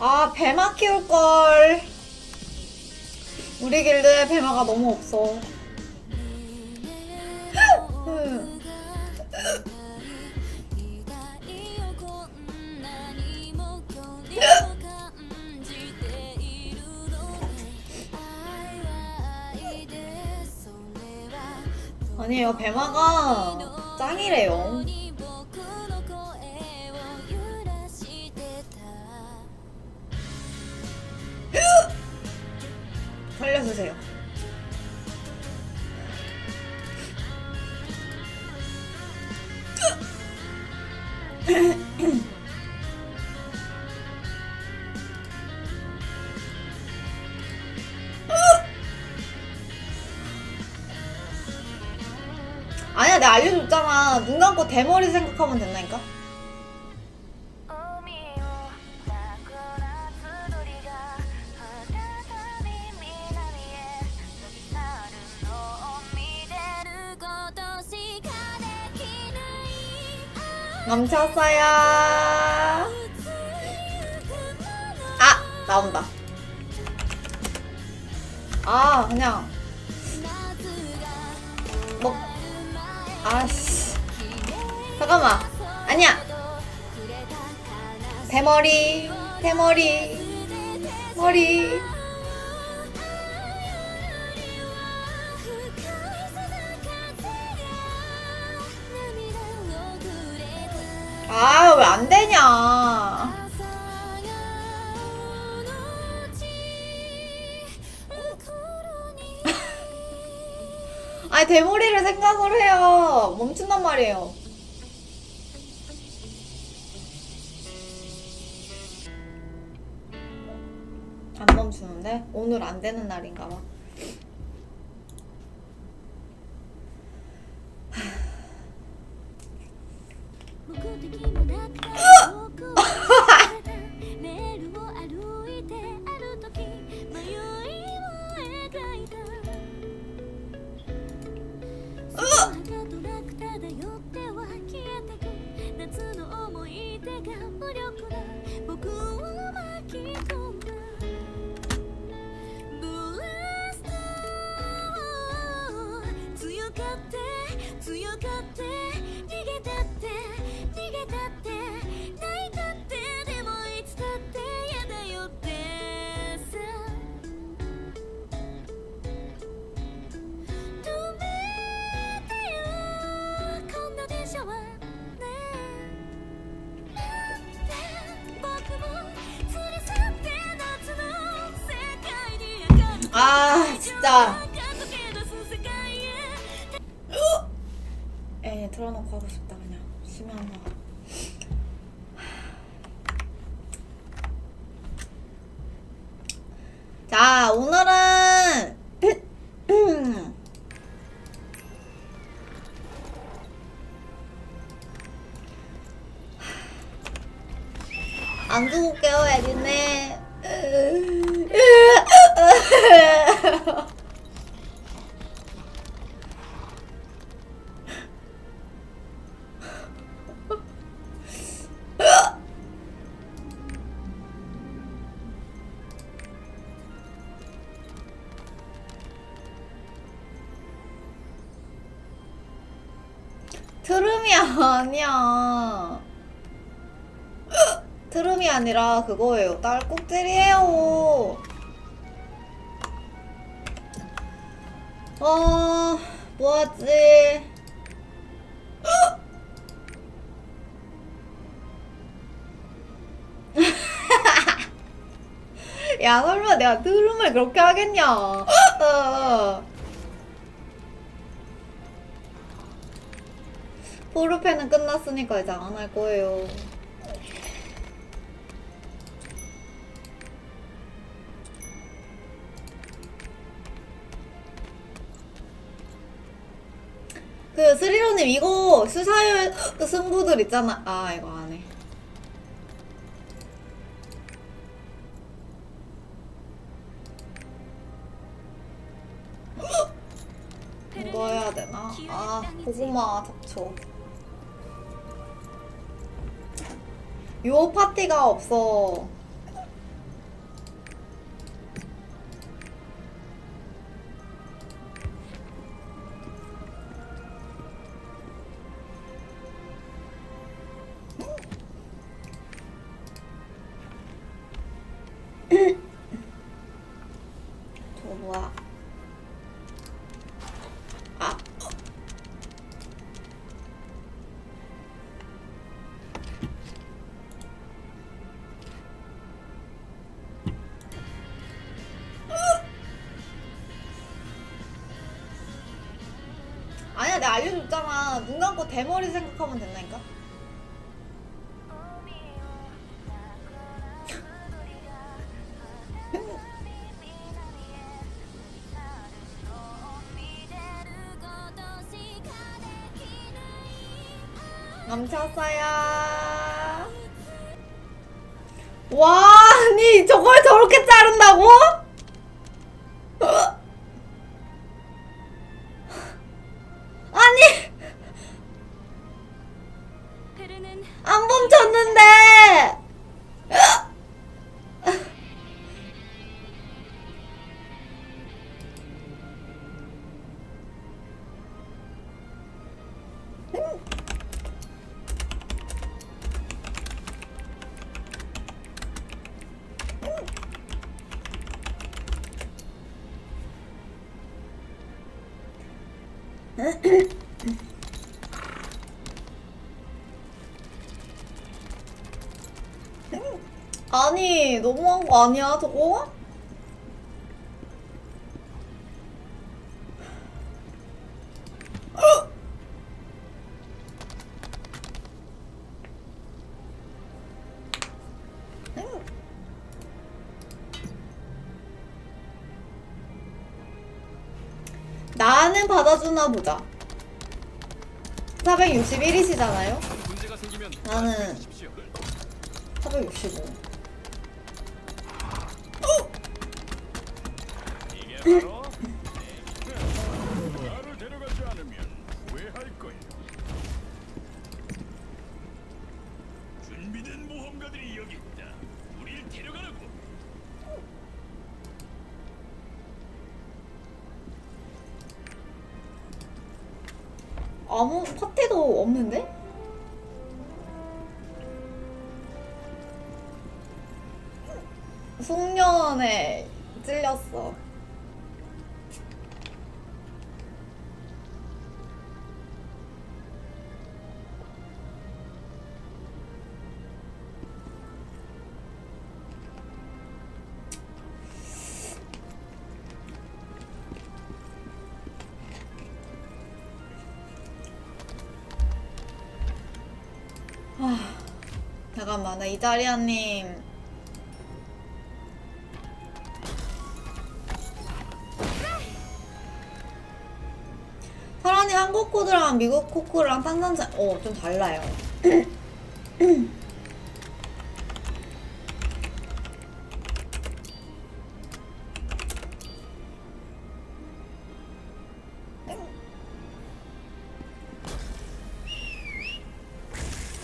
아, 배마 키울걸. 우리 길드에 배마가 너무 없어. 아니에요, 배마가 짱이래요. 살려주세요. 아니야, 내가 알려줬잖아. 눈 감고 대머리 생각하면 된다니까? 멈췄어요. 아, 나온다. 아, 그냥 뭐, 아씨, 잠깐만. 아니야. 대머리, 대머리, 머리. 아, 왜 안 되냐. 아니, 대머리를 생각을 해요. 멈춘단 말이에요. 안 멈추는데? 오늘 안 되는 날인가 봐. 아, 진짜. 에, 틀어놓고 하고 싶다, 그냥. 심한 거. 자, 오늘은 안 두고 깨워야겠네. 트름이 아니야. 트름이 아니라 그거예요. 딸꾹질이에요. 뭐하지? 야, 설마 내가 트름을 그렇게 하겠냐? 포르페는 끝났으니까 이제 안 할 거예요. 그 스리로님 이거 수사율 승부들 있잖아. 아, 이거 안 해. 이거 해야 되나? 아, 고구마 잡초. 요 파티가 없어. 아니야, 내가 알려줬잖아. 눈 감고 대머리 생각하면 된다니까. 멈췄어요. 와, 아니 저걸 저렇게 자른다고? 아니 안 멈췄는데. 아니 너무한 거 아니야 저거? 나는 받아주나 보자. 461이시잖아요? 나는 465. 이게 바로 나를 데려가지 않으면 후회할 거야. 준비된 모험가들이 여기 있다. 우릴 데려가라고. 아무 파티도 없는데? 숙련에 찔렸어. 잠깐만, 나 이자리아님 사란이 한국 코드랑 미국 코드랑 탄산차 좀 달라요.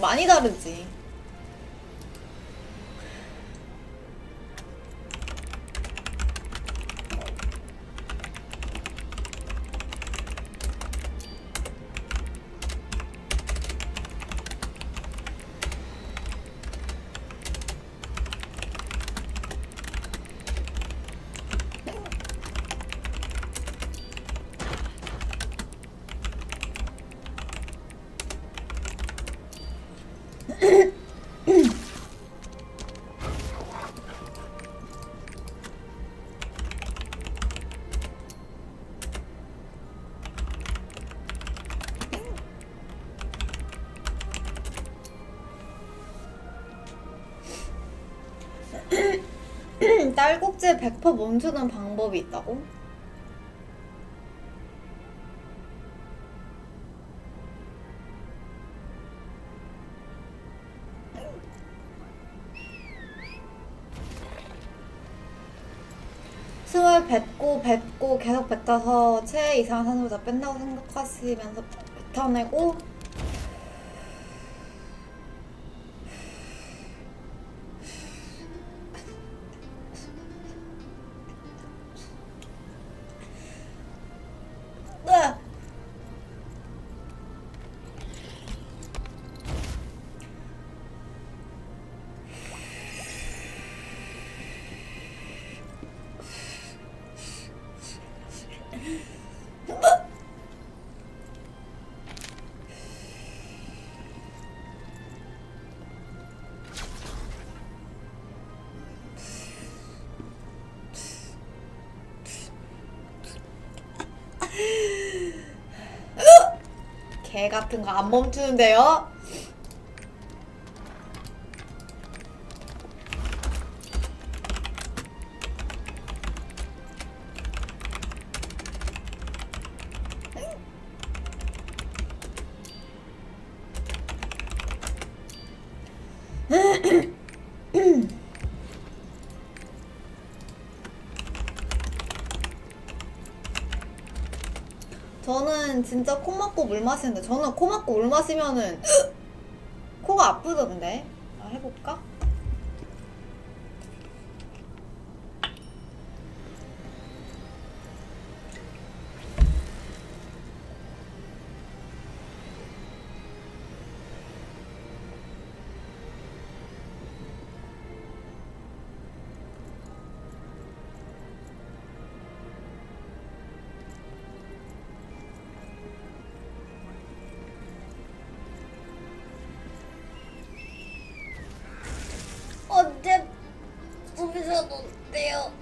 많이 다르지. 딸꾹질 100% 멈추는 방법이 있다고? 숨을 뱉고 계속 뱉어서 체외 이상한 산소를 다 뺀다고 생각하시면서 뱉어내고 개 같은 거 안 멈추는데요? 저는 진짜 코 막고 물 마시는데 저는 코 막고 물 마시면은 코가 아프던데. 해볼까? 언제 부비셨는데요?